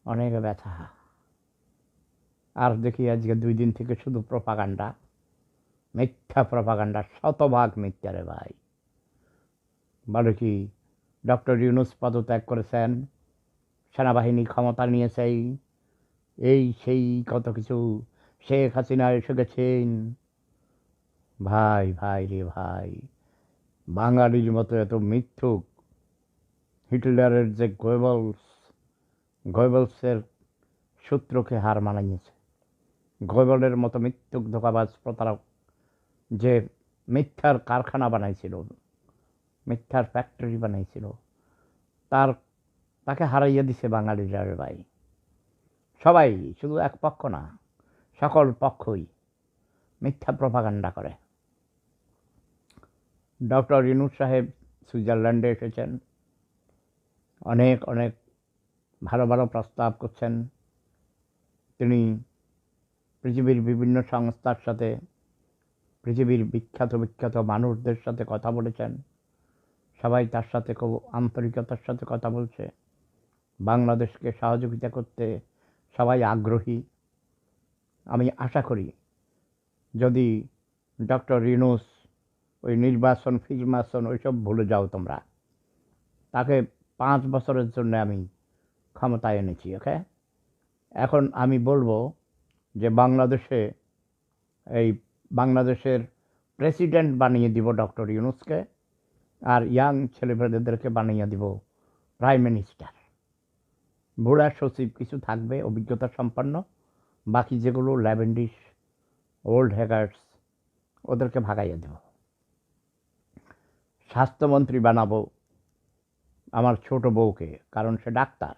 অনেক ব্যথা। আর দেখি আজকে 2 দিন থেকে শুধু প্রপাগান্ডা, মিথ্যা প্রপাগান্ডা, শতভাগ মিথ্যা রে ভাই। বলে কি ডক্টর ইউনূস পদত্যাগ করেছেন, সেনাবাহিনী ক্ষমতা নিয়েছে, এই সেই কত কিছু, শেখ হাসিনা এসে গেছেন। ভাই ভাই রে ভাই, বাঙালির মতো এত মিথ্যুক! হিটলারের যে গোয়েবলসের সূত্রকে হার মানাইয়েছে। গোয়েবলের মতো মিথ্যুক, ধোঁকাবাজ, প্রতারক যে মিথ্যার কারখানা বানাইছিল, মিথ্যার ফ্যাক্টরি বানাইছিল, তাকে হারাইয়া দিছে বাঙালিরা রে ভাই। সবাই, শুধু এক পক্ষ না, সকল পক্ষই মিথ্যা প্রপাগান্ডা করে। ডক্টর ইউনূস সাহেব সুইজারল্যান্ডে এসেছেন, অনেক অনেক ভালো ভালো প্রস্তাব করছেন। তিনি পৃথিবীর বিভিন্ন সংস্থার সাথে, পৃথিবীর বিখ্যাত বিখ্যাত মানুষদের সাথে কথা বলেছেন। সবাই তার সাথে খুব আন্তরিকতার সাথে কথা বলছে। বাংলাদেশকে সহযোগিতা করতে সবাই আগ্রহী। আমি আশা করি যদি ডক্টর ইউনূস ওই নির্বাচন ফিল্মাসন ওইসব ভুলে যাও তোমরা, তাকে 5 বছরের জন্য আমি ক্ষমতায় এনেছি, ওকে? এখন আমি বলবো যে বাংলাদেশের প্রেসিডেন্ট বানিয়ে দিব ডক্টর ইউনূসকে, আর ইয়াং ছেলেমেয়েদেরকে বানিয়ে দিব প্রাইম মিনিস্টার। বুড়া সচিব কিছু থাকবে অভিজ্ঞতা সম্পন্ন, বাকি যেগুলো ল্যাভেন্ডিশ ওল্ড হ্যাগার্স ওদেরকে ভাগাইয়া দেব। স্বাস্থ্যমন্ত্রী বানাবো আমার ছোট বউকে, কারণ সে ডাক্তার।